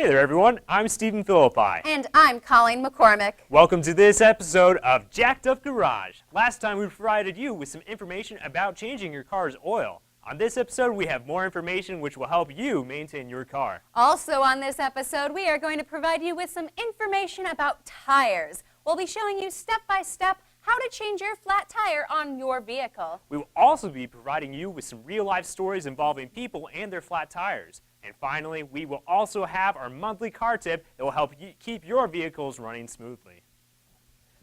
Hey there everyone, I'm Stephen Phillipi. And I'm Colleen McCormack. Welcome to this episode of Jacked Up Garage. Last time we provided you with some information about changing your car's oil. On this episode we have more information which will help you maintain your car. Also on this episode we are going to provide you with some information about tires. We'll be showing you step by step how to change your flat tire on your vehicle. We will also be providing you with some real life stories involving people and their flat tires. And finally, we will also have our monthly car tip that will help you keep your vehicles running smoothly.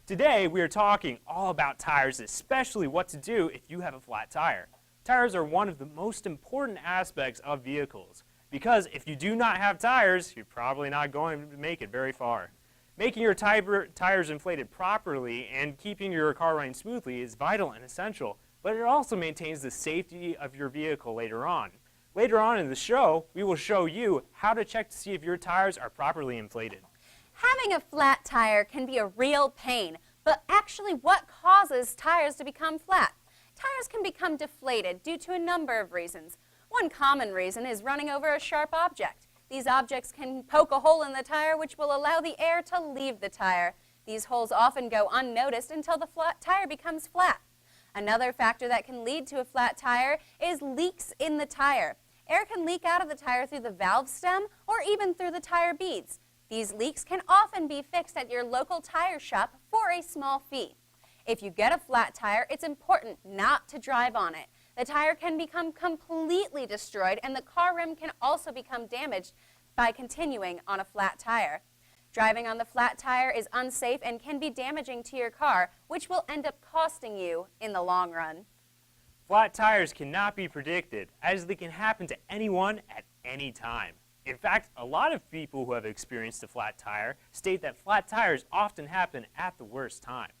Today, we are talking all about tires, especially what to do if you have a flat tire. Tires are one of the most important aspects of vehicles because if you do not have tires, you're probably not going to make it very far. Making your tires inflated properly and keeping your car running smoothly is vital and essential, but it also maintains the safety of your vehicle later on. Later on in the show, we will show you how to check to see if your tires are properly inflated. Having a flat tire can be a real pain, but actually what causes tires to become flat? Tires can become deflated due to a number of reasons. One common reason is running over a sharp object. These objects can poke a hole in the tire which will allow the air to leave the tire. These holes often go unnoticed until the flat tire becomes flat. Another factor that can lead to a flat tire is leaks in the tire. Air can leak out of the tire through the valve stem or even through the tire beads. These leaks can often be fixed at your local tire shop for a small fee. If you get a flat tire, it's important not to drive on it. The tire can become completely destroyed and the car rim can also become damaged by continuing on a flat tire. Driving on the flat tire is unsafe and can be damaging to your car, which will end up costing you in the long run. Flat tires cannot be predicted, as they can happen to anyone at any time. In fact, a lot of people who have experienced a flat tire state that flat tires often happen at the worst time.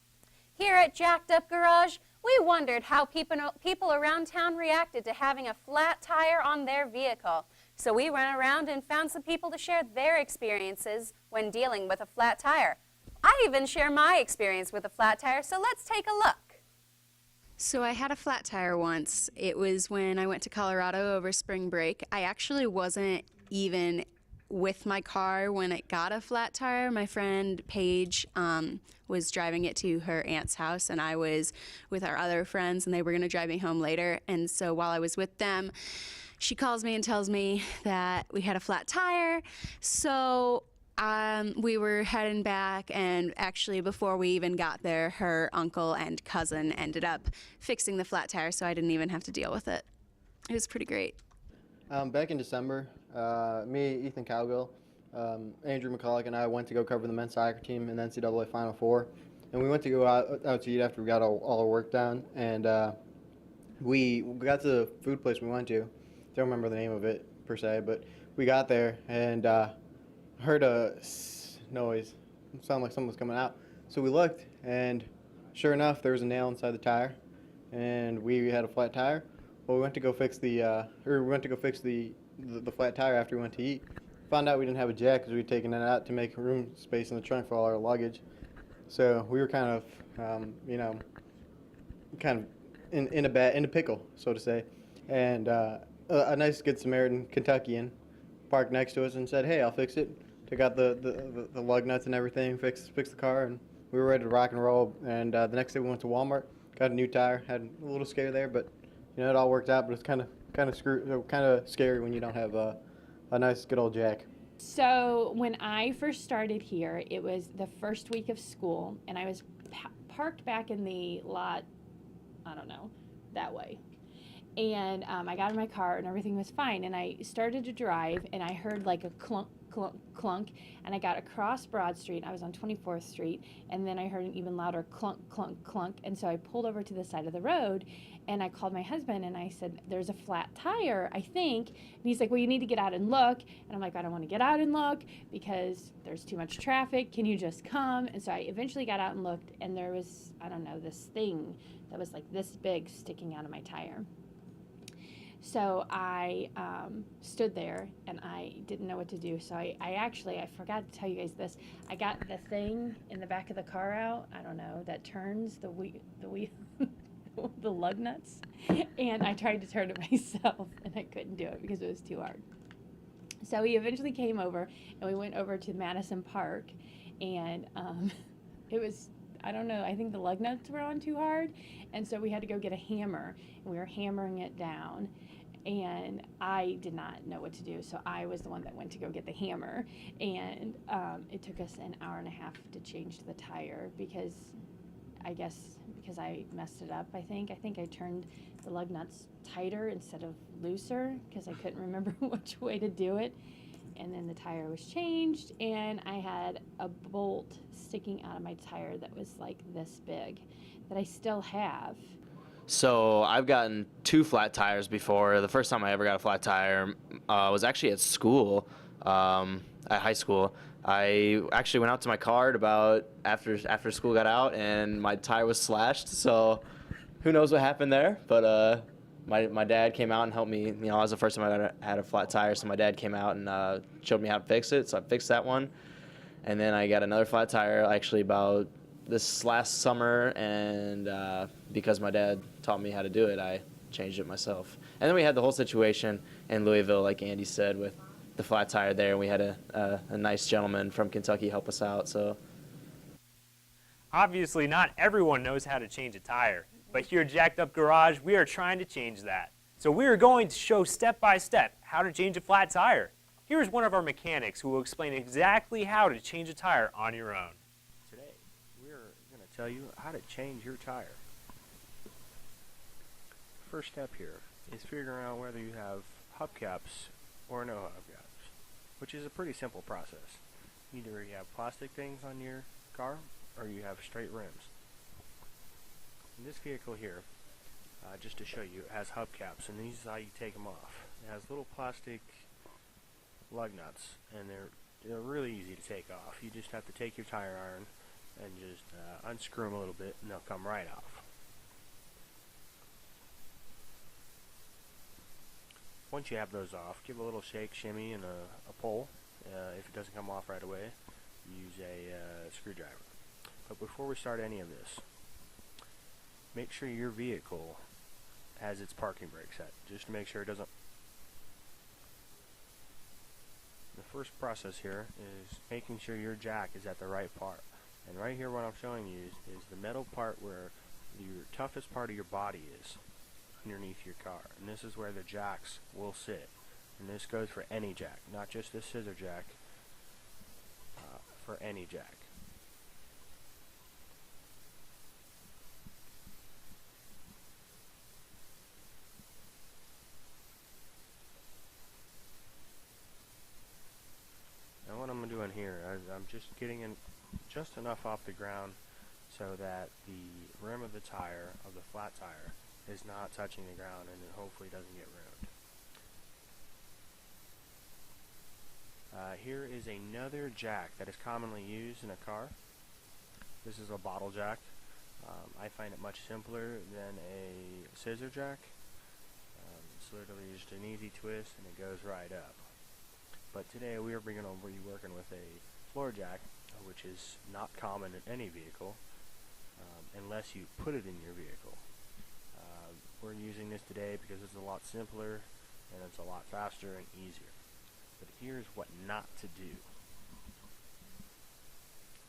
Here at Jacked Up Garage, we wondered how people around town reacted to having a flat tire on their vehicle. So we went around and found some people to share their experiences when dealing with a flat tire. I even share my experience with a flat tire, so let's take a look. So I had a flat tire once. It was when I went to Colorado over spring break. I actually wasn't even with my car when it got a flat tire. My friend Paige was driving it to her aunt's house, and I was with our other friends, and they were going to drive me home later. And so while I was with them, she calls me and tells me that we had a flat tire. So we were heading back, and actually before we even got there, her uncle and cousin ended up fixing the flat tire, so I didn't even have to deal with it. It was pretty great. Back in December, me, Ethan Cowgill, Andrew McCormack, and I went to go cover the men's soccer team in the NCAA Final Four. And we went to go out to eat after we got all our work done. And we got to the food place we went to. Don't remember the name of it per se, but we got there and heard a noise. It sounded like someone was coming out. So we looked, and sure enough, there was a nail inside the tire, and we had a flat tire. Well, we went to go fix the flat tire after we went to eat. Found out we didn't have a jack because we had taken it out to make room space in the trunk for all our luggage. So we were kind of, in a pickle, so to say. And a nice Good Samaritan Kentuckian parked next to us and said, "Hey, I'll fix it." Took out the lug nuts and everything, fixed the car, and we were ready to rock and roll. And the next day we went to Walmart, got a new tire. Had a little scare there, but it all worked out. But it's kind of scary when you don't have a nice good old jack. So when I first started here, it was the first week of school, and I was parked back in the lot, I don't know, that way. And I got in my car, and everything was fine. And I started to drive, and I heard like a clunk, clunk, clunk, and I got across Broad Street. I was on 24th Street, and then I heard an even louder clunk, clunk, clunk. And so I pulled over to the side of the road, and I called my husband, and I said, "There's a flat tire, I think." And he's like, "Well, you need to get out and look." And I'm like, "I don't want to get out and look because there's too much traffic. Can you just come?" And so I eventually got out and looked, and there was, I don't know, this thing that was like this big sticking out of my tire. So I stood there, and I didn't know what to do. So I forgot to tell you guys this. I got the thing in the back of the car out, I don't know, that turns the wheel, the lug nuts, and I tried to turn it myself, and I couldn't do it because it was too hard. So we eventually came over, and we went over to Madison Park, and it was, I don't know, I think the lug nuts were on too hard, and so we had to go get a hammer, and we were hammering it down, and I did not know what to do, so I was the one that went to go get the hammer, and it took us an hour and a half to change the tire because I messed it up. I think I turned the lug nuts tighter instead of looser because I couldn't remember which way to do it. And then the tire was changed, and I had a bolt sticking out of my tire that was like this big that I still have. So I've gotten 2 flat tires before. The first time I ever got a flat tire was actually at school, at high school. I actually went out to my car about after school got out, and my tire was slashed. So who knows what happened there? But my dad came out and helped me. You know, it was the first time I had a flat tire, so my dad came out and showed me how to fix it. So I fixed that one, and then I got another flat tire actually about this last summer, and because my dad taught me how to do it, I changed it myself. And then we had the whole situation in Louisville, like Andy said, with the flat tire there, and we had a nice gentleman from Kentucky help us out. So Obviously, not everyone knows how to change a tire, but here at Jacked Up Garage, we are trying to change that. So we are going to show step by step how to change a flat tire. Here's one of our mechanics who will explain exactly how to change a tire on your own. Today, we're going to tell you how to change your tire. First step here is figuring out whether you have hubcaps or no hubcaps, which is a pretty simple process. Either you have plastic things on your car or you have straight rims. In this vehicle here, just to show you, it has hubcaps, and these is how you take them off. It has little plastic lug nuts, and they're really easy to take off. You just have to take your tire iron and just unscrew them a little bit, and they'll come right off. Once you have those off, give a little shake, shimmy, and a pull. If it doesn't come off right away, use a screwdriver. But before we start any of this, make sure your vehicle has its parking brake set, just to make sure it doesn't. The first process here is making sure your jack is at the right part. And right here what I'm showing you is the metal part where your toughest part of your body is underneath your car. And this is where the jacks will sit. And this goes for any jack, not just this scissor jack, for any jack. Now what I'm doing here, I'm just getting in just enough off the ground so that the rim of the tire, of the flat tire, is not touching the ground, and it hopefully doesn't get ruined. Here is another jack that is commonly used in a car. This is a bottle jack. I find it much simpler than a scissor jack. It's literally just an easy twist and it goes right up. But today we are working with a floor jack, which is not common in any vehicle unless you put it in your vehicle. We're using this today because it's a lot simpler and it's a lot faster and easier. But here's what not to do.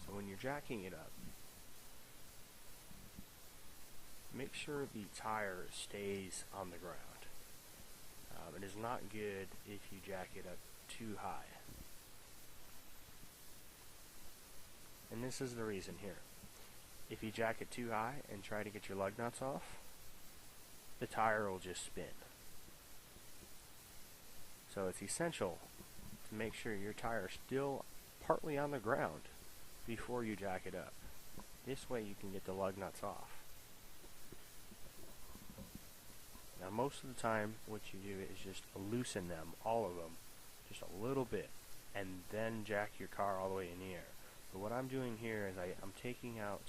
So when you're jacking it up, make sure the tire stays on the ground. It is not good if you jack it up too high. And this is the reason here. If you jack it too high and try to get your lug nuts off, the tire will just spin. So it's essential to make sure your tire is still partly on the ground before you jack it up. This way you can get the lug nuts off. Now most of the time what you do is just loosen them, all of them, just a little bit, and then jack your car all the way in the air. But what I'm doing here is I'm taking out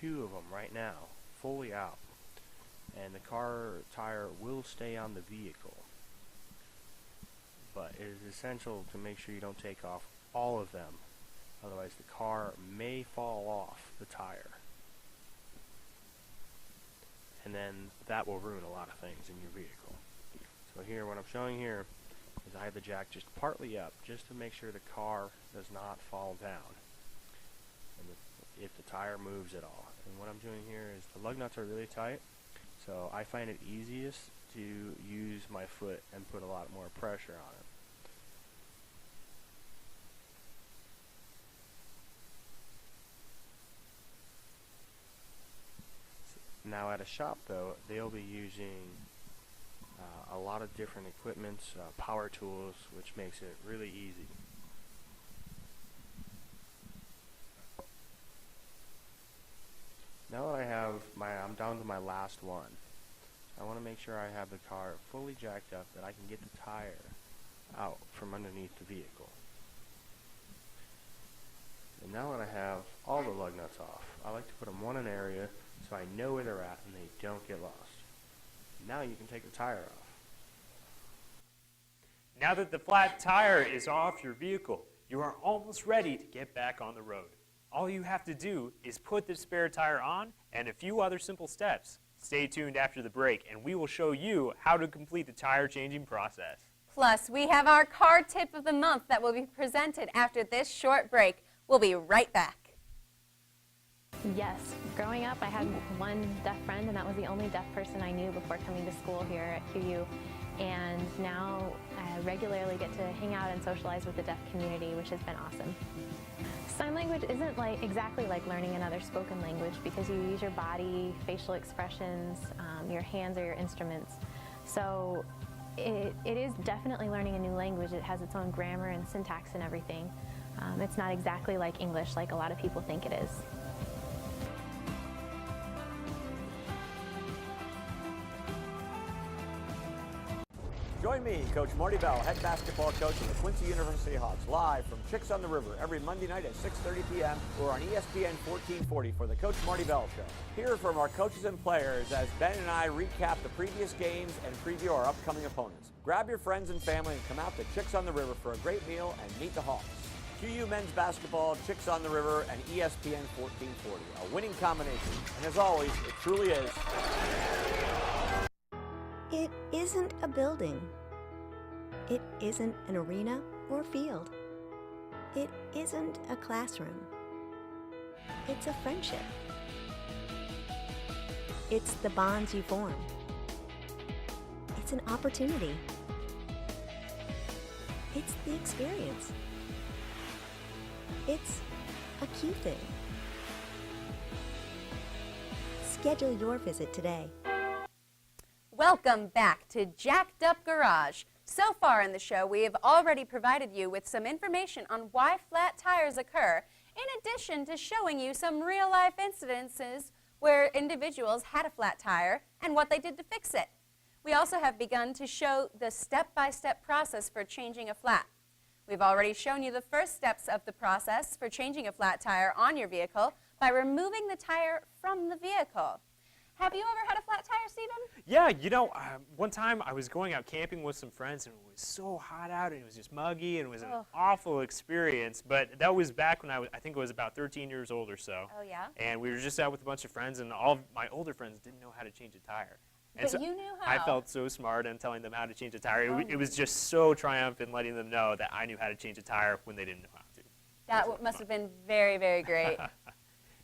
2 of them right now, fully out, and the car tire will stay on the vehicle. But it is essential to make sure you don't take off all of them, otherwise the car may fall off the tire. And then that will ruin a lot of things in your vehicle. So here, what I'm showing here is to hide the jack just partly up, just to make sure the car does not fall down and if the tire moves at all. And what I'm doing here is the lug nuts are really tight, so I find it easiest to use my foot and put a lot more pressure on it. Now at a shop though, they'll be using a lot of different equipments, power tools, which makes it really easy. Now that I'm down to my last one, I want to make sure I have the car fully jacked up that I can get the tire out from underneath the vehicle. And now that I have all the lug nuts off, I like to put them one in an area so I know where they're at and they don't get lost. Now you can take the tire off. Now that the flat tire is off your vehicle, you are almost ready to get back on the road. All you have to do is put the spare tire on and a few other simple steps. Stay tuned after the break and we will show you how to complete the tire changing process. Plus, we have our car tip of the month that will be presented after this short break. We'll be right back. Yes. Growing up, I had one deaf friend, and that was the only deaf person I knew before coming to school here at QU. And now I regularly get to hang out and socialize with the deaf community, which has been awesome. Sign language isn't exactly like learning another spoken language because you use your body, facial expressions, your hands are your instruments. So it is definitely learning a new language. It has its own grammar and syntax and everything. It's not exactly like English like a lot of people think it is. Join me, Coach Marty Bell, head basketball coach of the Quincy University Hawks, live from Chicks on the River every Monday night at 6:30 p.m. or on ESPN 1440 for the Coach Marty Bell Show. Hear from our coaches and players as Ben and I recap the previous games and preview our upcoming opponents. Grab your friends and family and come out to Chicks on the River for a great meal and meet the Hawks. QU men's basketball, Chicks on the River, and ESPN 1440, a winning combination. And as always, it truly is. It isn't a building. It isn't an arena or field. It isn't a classroom. It's a friendship. It's the bonds you form. It's an opportunity. It's the experience. It's a Q thing. Schedule your visit today. Welcome back to Jacked Up Garage. So far in the show, we have already provided you with some information on why flat tires occur, in addition to showing you some real-life incidences where individuals had a flat tire and what they did to fix it. We also have begun to show the step-by-step process for changing a flat. We've already shown you the first steps of the process for changing a flat tire on your vehicle by removing the tire from the vehicle. Have you ever had a flat tire, Stephen? Yeah, you know, one time I was going out camping with some friends and it was so hot out and it was just muggy and it was an awful experience. But that was back when I think I was about 13 years old or so. Oh, yeah? And we were just out with a bunch of friends and all of my older friends didn't know how to change a tire. And But so you knew how. I felt so smart in telling them how to change a tire. Oh. It was just so triumphant letting them know that I knew how to change a tire when they didn't know how to. That must have been very, very great.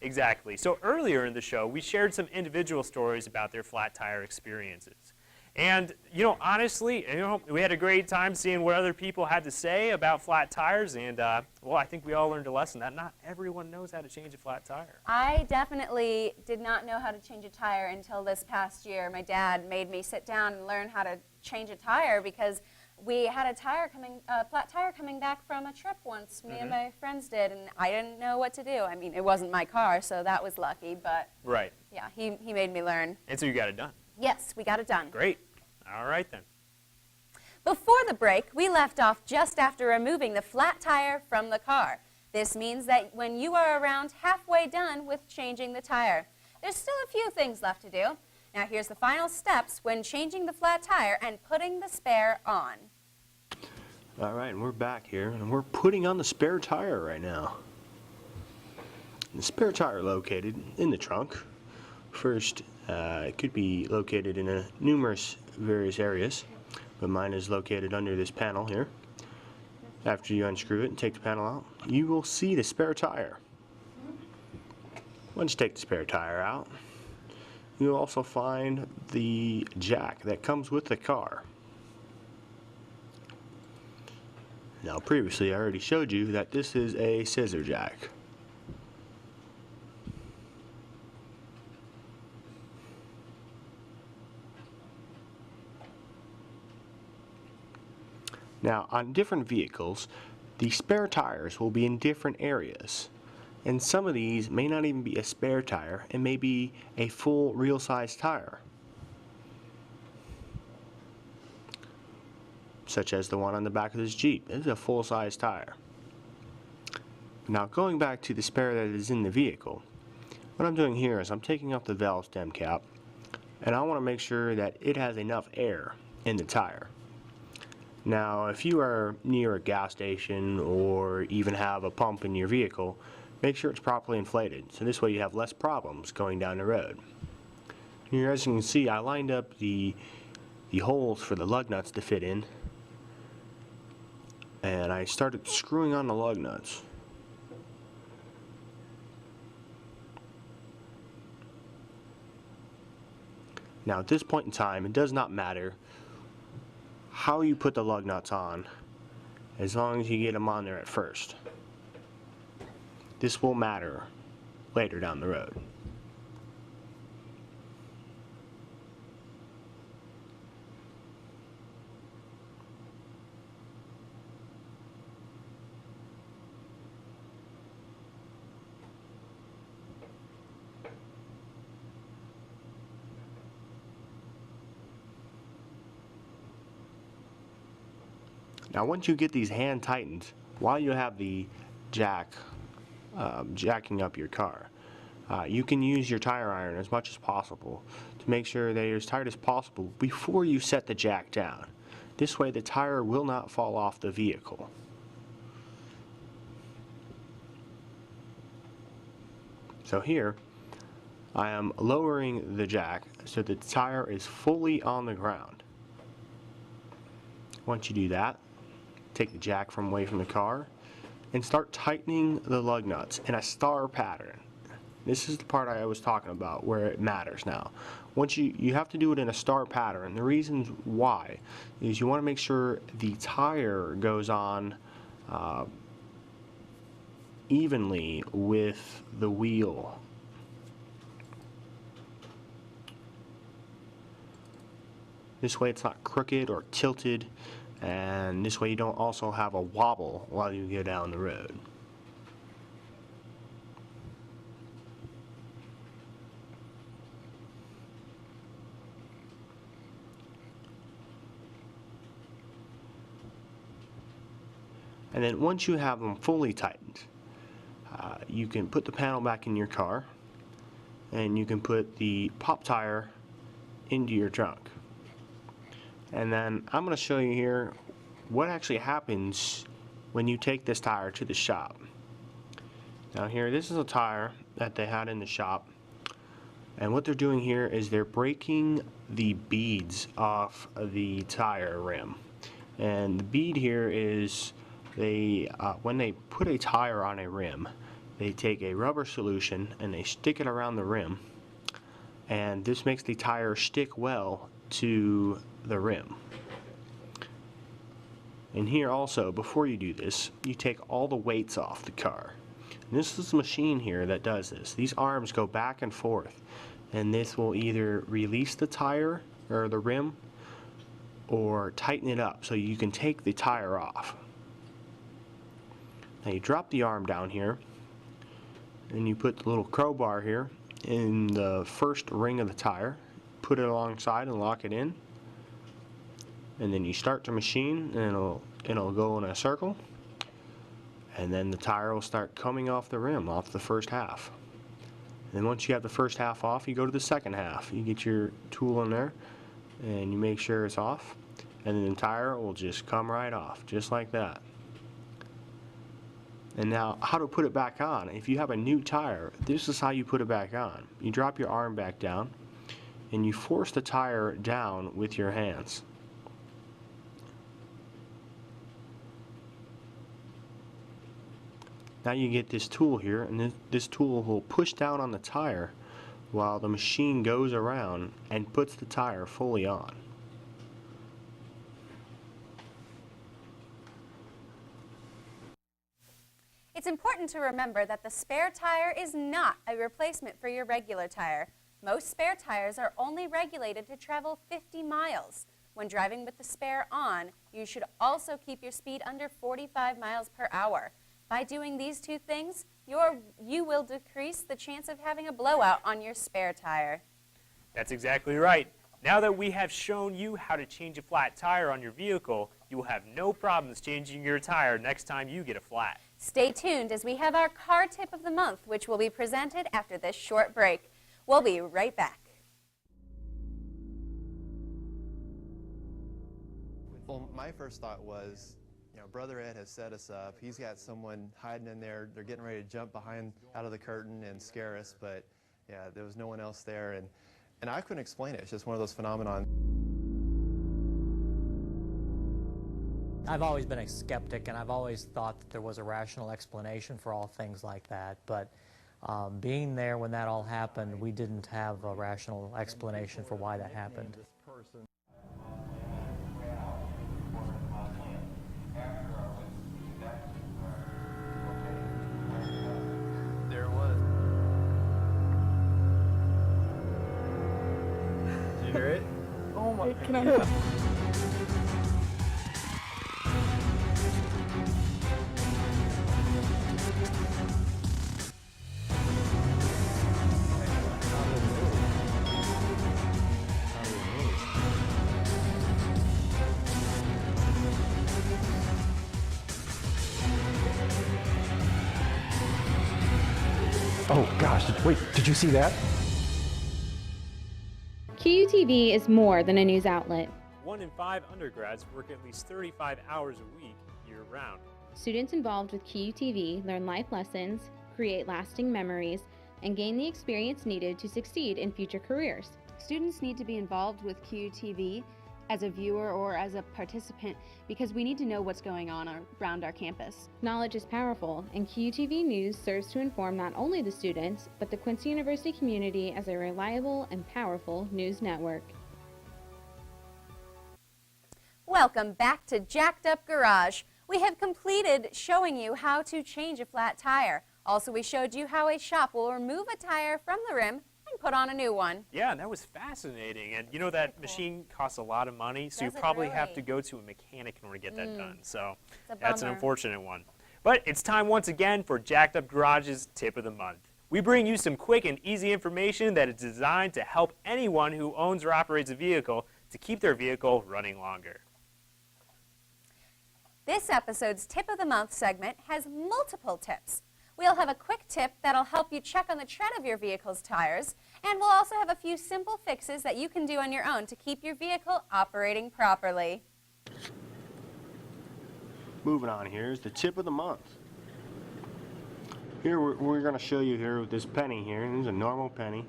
Exactly. So earlier in the show, we shared some individual stories about their flat tire experiences. And, you know, honestly, we had a great time seeing what other people had to say about flat tires. And, well, I think we all learned a lesson that not everyone knows how to change a flat tire. I definitely did not know how to change a tire until this past year. My dad made me sit down and learn how to change a tire because we had a flat tire coming back from a trip once. Me and my friends did, and I didn't know what to do. I mean, it wasn't my car, so that was lucky. But Right. yeah, he made me learn. And so you got it done. Yes, we got it done. Great. All right then. Before the break, we left off just after removing the flat tire from the car. This means that when you are around halfway done with changing the tire, there's still a few things left to do. Now here's the final steps when changing the flat tire and putting the spare on. All right, and we're back here, and we're putting on the spare tire right now. The spare tire located in the trunk. First, it could be located in numerous various areas. but mine is located under this panel here. After you unscrew it and take the panel out, you will see the spare tire. Once you take the spare tire out, you'll also find the jack that comes with the car. Now previously I already showed you that this is a scissor jack. Now, on different vehicles, the spare tires will be in different areas. And some of these may not even be a spare tire, it may be a full real-size tire. Such as the one on the back of this Jeep. This is a full-size tire. Now, going back to the spare that is in the vehicle, what I'm doing here is I'm taking off the valve stem cap, and I want to make sure that it has enough air in the tire. Now, if you are near a gas station or even have a pump in your vehicle, make sure it's properly inflated, so this way you have less problems going down the road. Here, as you can see, I lined up the holes for the lug nuts to fit in, and I started screwing on the lug nuts. Now, at this point in time, it does not matter how you put the lug nuts on, as long as you get them on there at first. This will matter later down the road. Now once you get these hand tightened, while you have the jack jacking up your car, you can use your tire iron as much as possible to make sure that you're as tight as possible before you set the jack down. This way the tire will not fall off the vehicle. So here, I am lowering the jack so that the tire is fully on the ground. Once you do that, take the jack from away from the car and start tightening the lug nuts in a star pattern. This is the part I was talking about where it matters now. Once you have to do it in a star pattern. The reasons why is you want to make sure the tire goes on evenly with the wheel. This way it's not crooked or tilted, and this way you don't also have a wobble while you go down the road. And then once you have them fully tightened, you can put the panel back in your car, and you can put the pop tire into your trunk. And then I'm going to show you here what actually happens when you take this tire to the shop. Now here, this is a tire that they had in the shop, and what they're doing here is they're breaking the beads off the tire rim. And the bead here is when they put a tire on a rim, they take a rubber solution and they stick it around the rim, and this makes the tire stick well to the rim. And here also, before you do this, you take all the weights off the car. And this is a machine here that does this. These arms go back and forth, and this will either release the tire or the rim or tighten it up so you can take the tire off. Now you drop the arm down here, and you put the little crowbar here in the first ring of the tire, put it alongside and lock it in, and then you start the machine and it'll go in a circle, and then the tire will start coming off the rim, off the first half. And then once you have the first half off, you go to the second half. You get your tool in there and you make sure it's off, and then the tire will just come right off, just like that. And now, how to put it back on. If you have a new tire, this is how you put it back on. You drop your arm back down, and you force the tire down with your hands. Now you get this tool here, and this tool will push down on the tire while the machine goes around and puts the tire fully on. It's important to remember that the spare tire is not a replacement for your regular tire. Most spare tires are only regulated to travel 50 miles. When driving with the spare on, you should also keep your speed under 45 miles per hour. By doing these two things, you will decrease the chance of having a blowout on your spare tire. That's exactly right. Now that we have shown you how to change a flat tire on your vehicle, you will have no problems changing your tire next time you get a flat. Stay tuned as we have our car tip of the month, which will be presented after this short break. We'll be right back. Well, my first thought was, Brother Ed has set us up. He's got someone hiding in there. They're getting ready to jump out of the curtain and scare us, but yeah, there was no one else there, and I couldn't explain it. It's just one of those phenomenon. I've always been a skeptic, and I've always thought that there was a rational explanation for all things like that, but being there when that all happened, we didn't have a rational explanation for why that happened. There was. Did you hear it? Oh my God. Can I hear it? Oh gosh, wait, did you see that? QUTV is more than a news outlet. 1 in 5 undergrads work at least 35 hours a week year-round. Students involved with QUTV learn life lessons, create lasting memories, and gain the experience needed to succeed in future careers. Students need to be involved with QUTV as a viewer or as a participant because we need to know what's going on around our campus. Knowledge is powerful, and QUTV News serves to inform not only the students, but the Quincy University community as a reliable and powerful news network. Welcome back to Jacked Up Garage. We have completed showing you how to change a flat tire. Also, we showed you how a shop will remove a tire from the rim and put on a new one. Yeah, and that was fascinating. And you know that machine costs a lot of money, so you Does it probably have really? to go to a mechanic in order to get that done. So It's a that's an bummer. unfortunate one. But it's time once again for Jacked Up Garage's Tip of the Month. We bring you some quick and easy information that is designed to help anyone who owns or operates a vehicle to keep their vehicle running longer. This episode's Tip of the Month segment has multiple tips. We'll have a quick tip that'll help you check on the tread of your vehicle's tires, and we'll also have a few simple fixes that you can do on your own to keep your vehicle operating properly. Moving on, here's the tip of the month. Here we're going to show you here with this penny here, and this is a normal penny.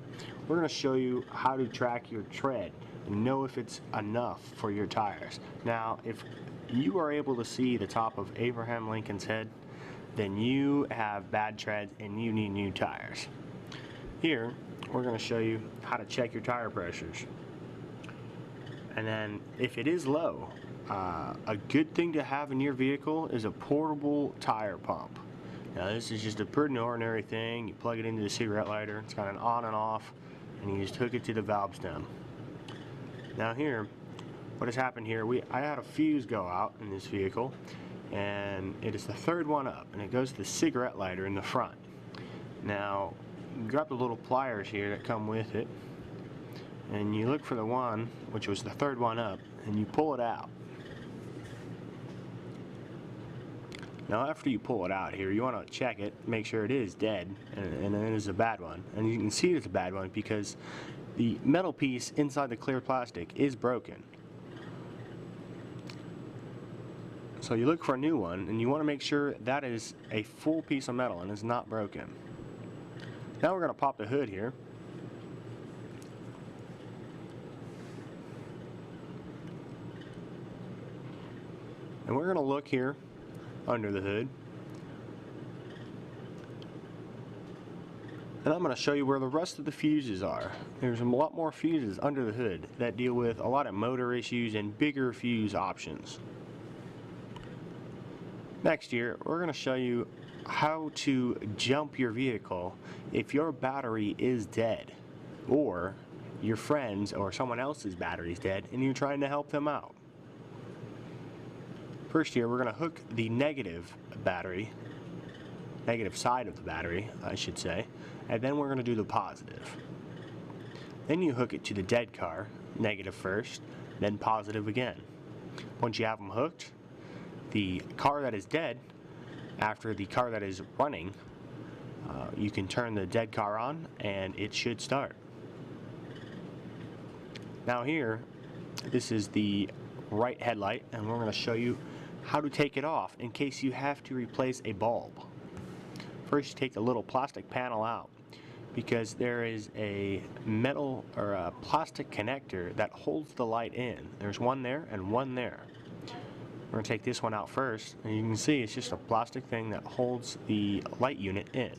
We're going to show you how to track your tread and know if it's enough for your tires. Now, if you are able to see the top of Abraham Lincoln's head, then you have bad treads and you need new tires. Here, we're going to show you how to check your tire pressures. And then if it is low, a good thing to have in your vehicle is a portable tire pump. Now this is just a pretty ordinary thing. You plug it into the cigarette lighter, it's got an on and off, and you just hook it to the valve stem. Now here, what has happened here, I had a fuse go out in this vehicle, and it is the third one up, and it goes to the cigarette lighter in the front. Now, you grab the little pliers here that come with it, and you look for the one, which was the third one up, and you pull it out. Now after you pull it out here, you want to check it, make sure it is dead, and it is a bad one. And you can see it's a bad one because the metal piece inside the clear plastic is broken. So you look for a new one, and you want to make sure that is a full piece of metal and is not broken. Now we're going to pop the hood here. And we're going to look here under the hood. And I'm going to show you where the rest of the fuses are. There's a lot more fuses under the hood that deal with a lot of motor issues and bigger fuse options. Next year, we're going to show you how to jump your vehicle if your battery is dead, or your friend's or someone else's battery is dead and you're trying to help them out. First here, we're going to hook the negative side of the battery, I should say, and then we're going to do the positive. Then you hook it to the dead car, negative first, then positive again. Once you have them hooked, the car that is dead, after the car that is running, you can turn the dead car on and it should start. Now here, this is the right headlight, and we're going to show you how to take it off in case you have to replace a bulb. First, you take the little plastic panel out, because there is a metal or a plastic connector that holds the light in. There's one there and one there. We're going to take this one out first, and you can see it's just a plastic thing that holds the light unit in.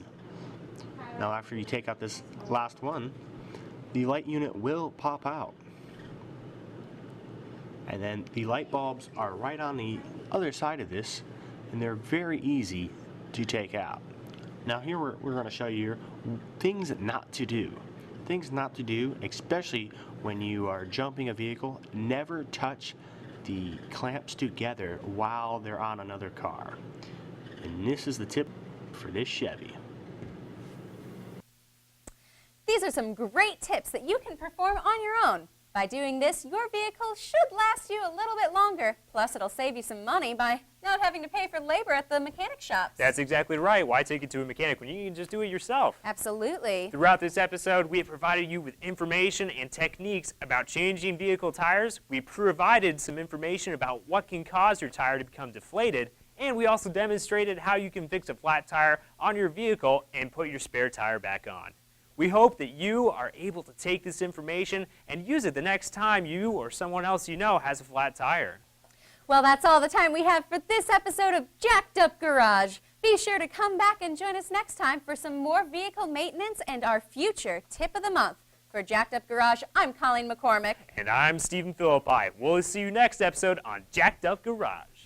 Now after you take out this last one, the light unit will pop out. And then the light bulbs are right on the other side of this, and they're very easy to take out. Now here we're going to show you things not to do. Things not to do, especially when you are jumping a vehicle. Never touch the clamps together while they're on another car. And this is the tip for this Chevy. These are some great tips that you can perform on your own. By doing this, your vehicle should last you a little bit longer. Plus, it'll save you some money by not having to pay for labor at the mechanic shops. That's exactly right. Why take it to a mechanic when you can just do it yourself? Absolutely. Throughout this episode, we have provided you with information and techniques about changing vehicle tires. We provided some information about what can cause your tire to become deflated. And we also demonstrated how you can fix a flat tire on your vehicle and put your spare tire back on. We hope that you are able to take this information and use it the next time you or someone else you know has a flat tire. Well, that's all the time we have for this episode of Jacked Up Garage. Be sure to come back and join us next time for some more vehicle maintenance and our future tip of the month. For Jacked Up Garage, I'm Colleen McCormack. And I'm Stephen Phillipi. We'll see you next episode on Jacked Up Garage.